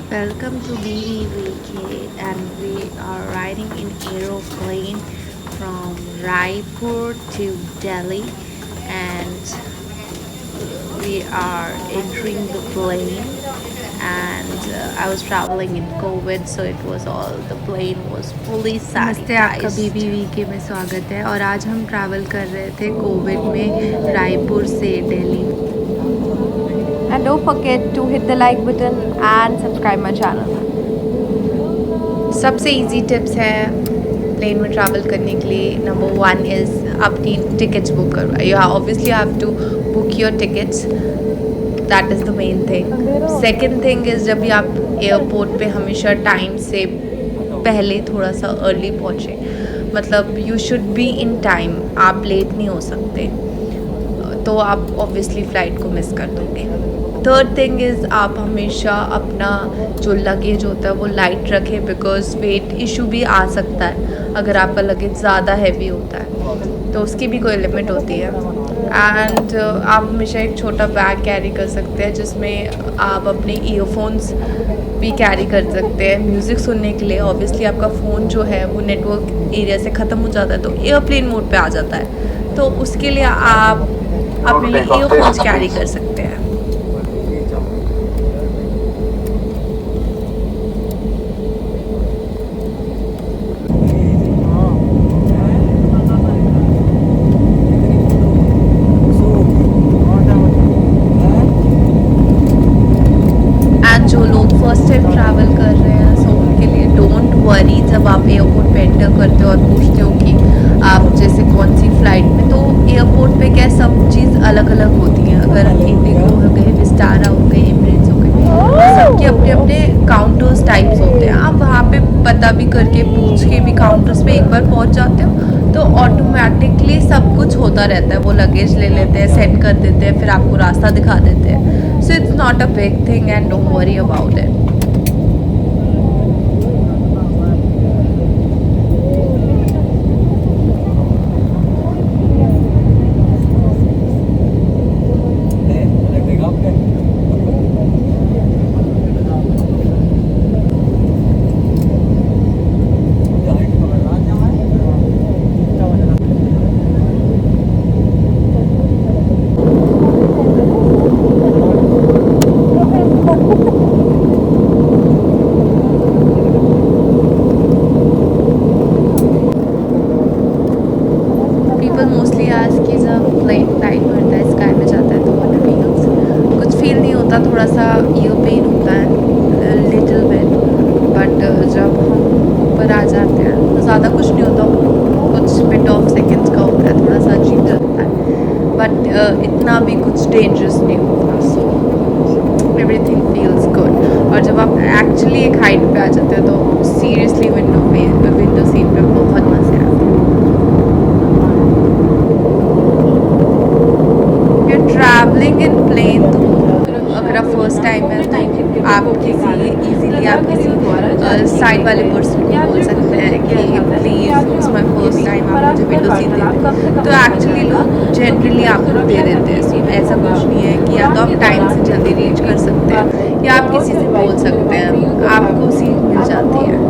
Welcome to BVVK, and we are riding in aeroplane from Raipur to Delhi, and we are entering the plane. And I was traveling in COVID, so it was all the plane was fully नमस्ते, आपका sanitized. BVVK में स्वागत है। और आज हम travel कर रहे थे कोविड में रायपुर से Delhi. And don't forget to hit the like button and subscribe my channel. सबसे इजी टिप्स है प्लेन में ट्रैवल करने के लिए। नंबर 1 इज़ अपनी टिकट्स बुक करवा। You obviously have to book your tickets, that is the main thing. Second thing is जब भी आप एयरपोर्ट पे हमेशा टाइम से पहले थोड़ा सा अर्ली पहुँचे, मतलब you should be in time, आप लेट नहीं हो सकते, तो आप ऑब्वियसली फ़्लाइट को मिस कर दोगे। थर्ड थिंग इज़ आप हमेशा अपना जो लगेज होता है वो लाइट रखें, बिकॉज वेट इशू भी आ सकता है अगर आपका लगेज ज़्यादा हैवी होता है, तो उसकी भी कोई लिमिट होती है। एंड आप हमेशा एक छोटा बैग कैरी कर सकते हैं जिसमें आप अपने ईयरफोन्स भी कैरी कर सकते हैं म्यूज़िक सुनने के लिए। ऑब्वियसली आपका फ़ोन जो है वो नेटवर्क एरिया से ख़त्म हो जाता है, तो एयरप्लेन मोड पे आ जाता है, तो उसके लिए आप अपने लिए ईयरफोन्स कैरी कर सकते हैं। एंड जो लोग फर्स्ट टाइम ट्रैवल कर रहे हैं, सो उनके लिए डोंट वरी, जब आप एयरपोर्ट पे एंटर करते हो और पूछते हो कि आप जैसे कौन सी फ़्लाइट में, तो एयरपोर्ट पे क्या सब चीज़ अलग अलग होती है। अगर इंडिगो हो गए, विस्टारा हो गए, एमिरेट्स हो गए, सबके अपने अपने काउंटर्स टाइप्स होते हैं। आप वहाँ पे पता भी करके पूछ के भी काउंटर्स पे एक बार पहुँच जाते हो तो ऑटोमेटिकली सब कुछ होता रहता है। वो लगेज ले लेते हैं, सेंड कर देते हैं, फिर आपको रास्ता दिखा देते हैं। So it's not a big thing and don't worry about it. People mostly आज कि जब प्लेन टाइट होता है, स्काई में जाता है, तो वन फील्स कुछ फील नहीं होता, थोड़ा सा ईयर पेन होता है लिटिल बिट, बट जब हम ऊपर आ जाते हैं तो ज़्यादा कुछ नहीं होता, कुछ बिट ऑफ सेकेंड्स का होता है, थोड़ा सा अजीब लगता है, बट इतना भी कुछ डेंजरस नहीं होता। So everything feels good. और जब आप एक्चुअली एक हाइट पे आ जाते हो तो सीरियसली विंडो सीट पे बहुत मज़े आते हैं। ट्रैवलिंग इन प्लेन, तो अगर आप फर्स्ट टाइम है तो आप किसी इजीली आप किसी साइड वाले पर्सन को बोल सकते हैं कि please it's my first time, आप मुझे विंडो सीट दे दें, तो एक्चुअली लोग जनरली आपको दे देते हैं। सो ऐसा कुछ नहीं है कि या तो आप टाइम से जल्दी रीच कर सकते हैं या आप किसी से बोल सकते हैं, आपको सीट मिल जाती है।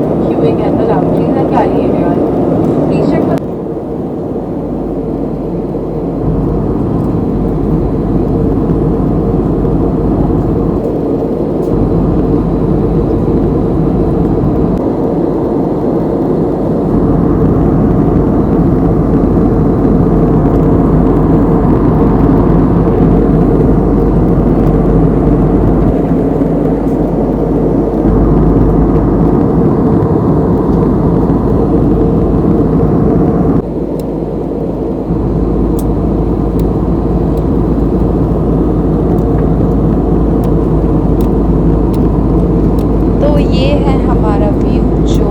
तो ये है हमारा व्यू जो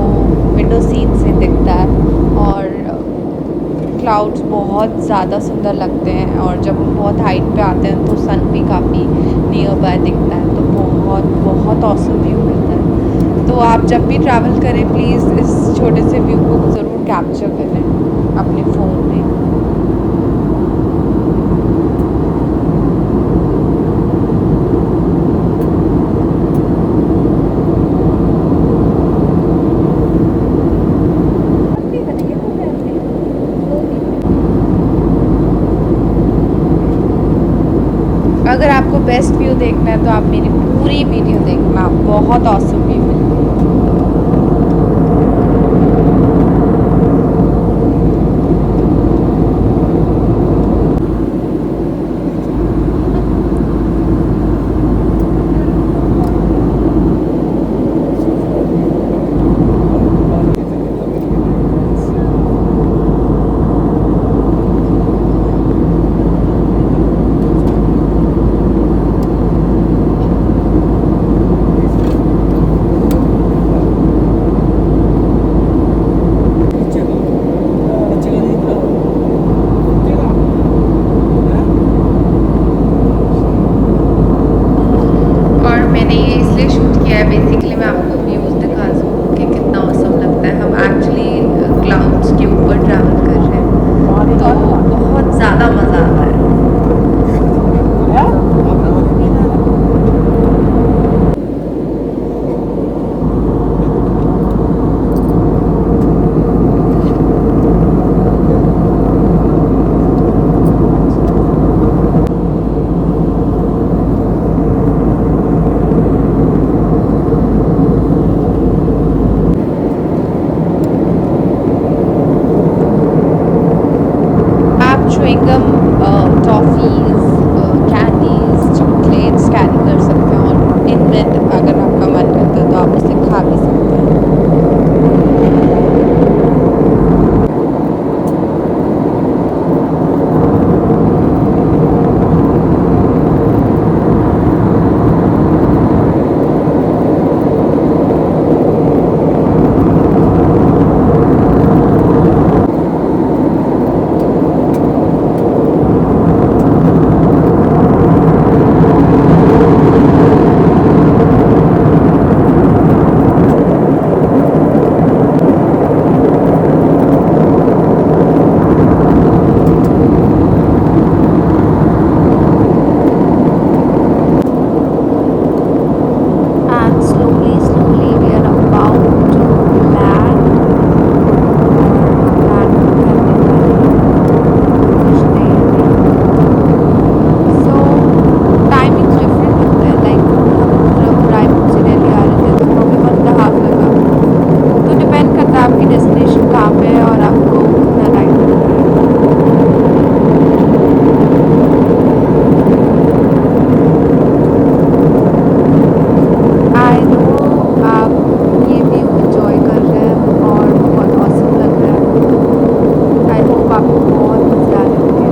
विंडो सीट से दिखता है, और क्लाउड्स बहुत ज़्यादा सुंदर लगते हैं, और जब हम बहुत हाइट पे आते हैं तो सन भी काफ़ी नियर बाय दिखता है, तो बहुत बहुत ऑसम व्यू मिलता है। तो आप जब भी ट्रैवल करें प्लीज़ इस छोटे से व्यू को ज़रूर कैप्चर करें अपने फ़ोन में। देखना है तो आप मेरी पूरी वीडियो देखना, बहुत ऑसम व्यू है। और मैंने ये इसलिए शूट किया है बेसिकली मैं आपको व्यूज़ दिखा सकूँ कि कितना औसम लगता है। हम एक्चुअली क्लाउड्स के ऊपर ट्रैवल कर रहे हैं तो बहुत ज़्यादा मज़ा आता है। आप chewing gum, toffees, candies, chocolates carry कर सकते हैं और इनमें अगर आपका मन करता है तो आप उसे खा भी सकते हैं। And slowly, slowly we are about to land So timings different होते हैं, like हम जब रायपुर से दिल्ली आ रहे थे तो हमें 1.5 लगा। तो डिपेंड करता है आपकी डेस्टिनेशन कहाँ पे है और आपको कितना टाइम लगता है। आई नो आप ये व्यू एंजॉय कर रहे हैं और बहुत ऑसम लग रहा है। आई होप आपको बहुत मज़ा आ रहे होंगे।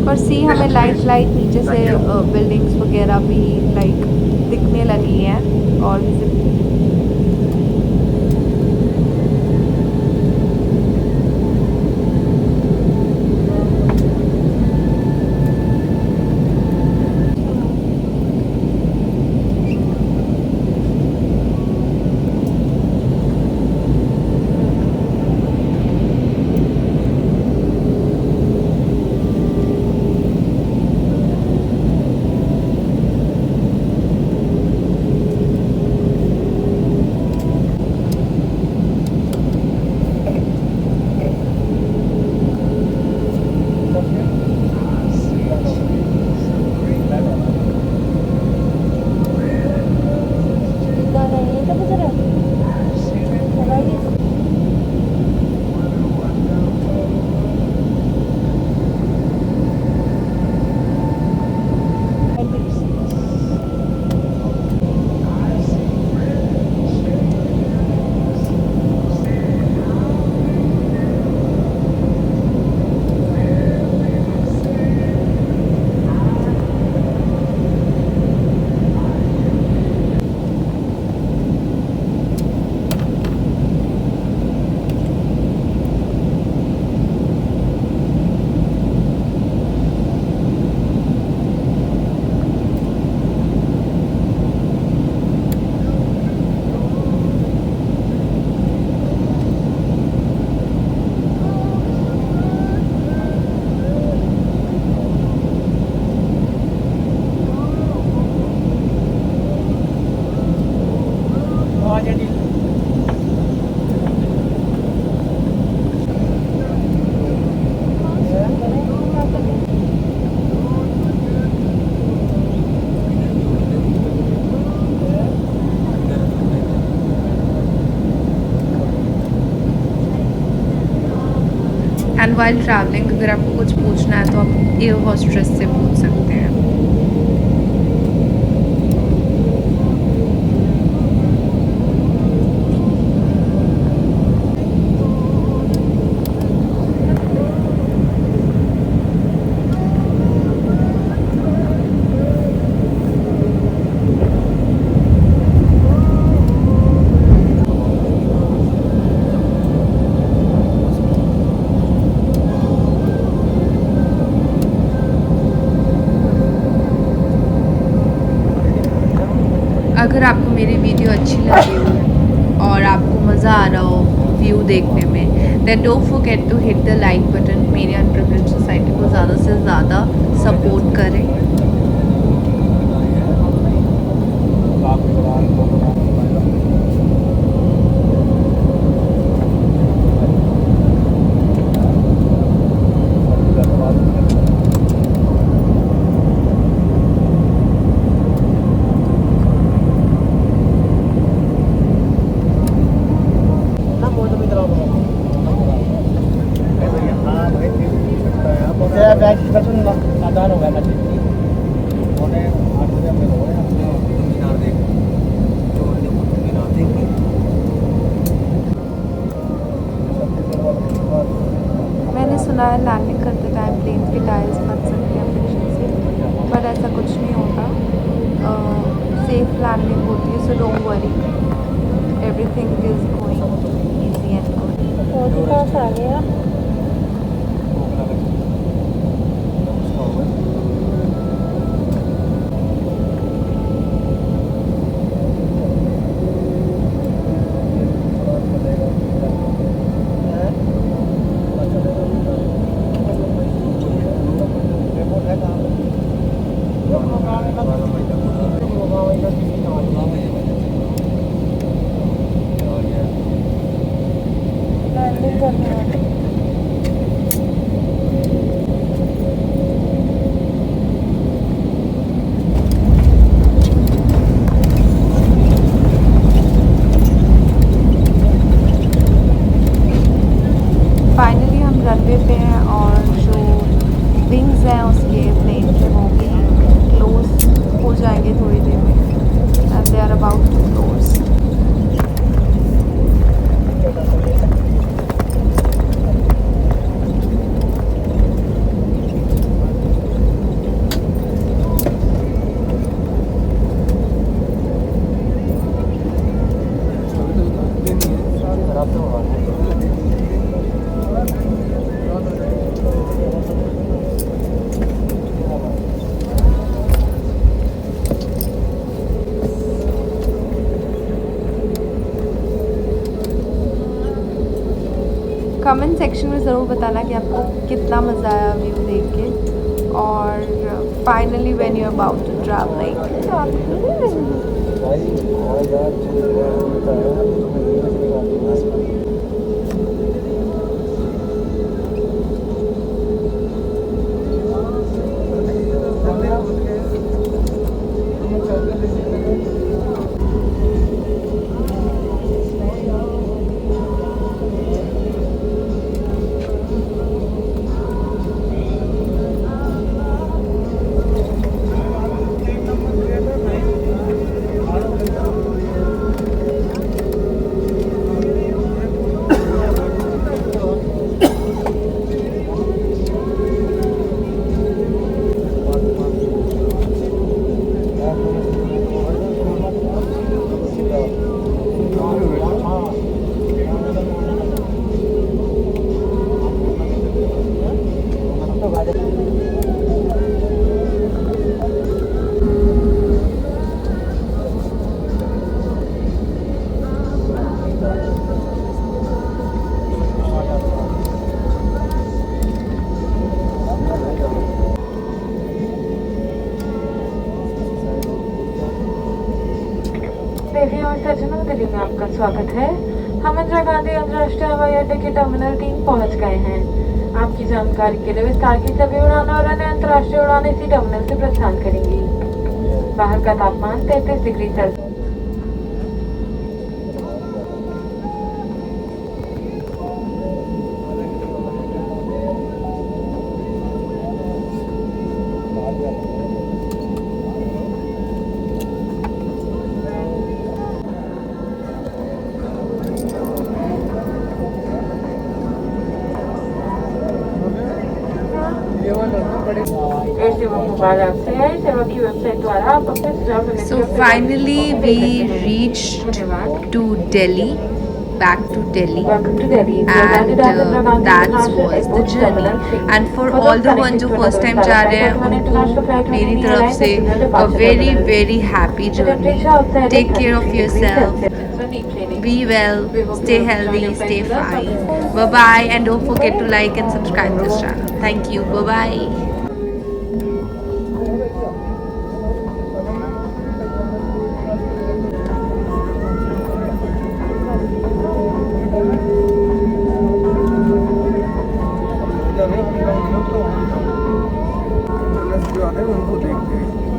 और सी हमें लाइट लाइट नीचे से बिल्डिंग्स वगैरह भी लाइक दिखने लगी हैं और एंड वाइल ट्रैवलिंग अगर आपको कुछ पूछना है तो आप एयर होस्ट्रेस से पूछ सकते हैं. अगर आपको मेरी वीडियो अच्छी लगी हो और आपको मज़ा आ रहा हो व्यू देखने में, then don't forget to hit the like button. मेरी अनप्रिविलेज्ड सोसाइटी को ज़्यादा से ज़्यादा सपोर्ट करें. मैंने सुना है लैंडिंग करते टाइम प्लेन के टायर्स फट सकते हैं फ्रिक्शन से, पर ऐसा कुछ नहीं होता. सेफ लैंडिंग होती है, so don't worry, everything is going easy and good. पास आ गया. लैंडिंग करने वाली. फाइनली हम रनवे पे हैं और जो विंग्स हैं उसके प्लेन के वो भी क्लोज हो जाएंगे थोड़ी देर में, and they are about to close. Comment section में ज़रूर बताना कि आपको कितना मज़ा आया व्यू देख के. और finally when you about to travelling, देवी और सज्जनों, दिल्ली में आपका स्वागत है. हम इंदिरा गांधी अंतर्राष्ट्रीय हवाई अड्डे के टर्मिनल 3 पहुंच गए हैं. आपकी जानकारी के लिए विस्तार की सभी उड़ानें और अन्य अंतर्राष्ट्रीय उड़ानें इसी टर्मिनल से प्रस्थान करेंगी. बाहर का तापमान 33 degree Celsius. So finally, we reached to Delhi, back to Delhi, and that was the journey. And for all the ones जो first time जा रहे हैं उनको मेरी तरफ से a very very happy journey. Take care of yourself. Be well, stay healthy, stay fine. Bye bye, and don't forget to like and subscribe this channel. Thank you. Bye bye. जो है उनको देखते हैं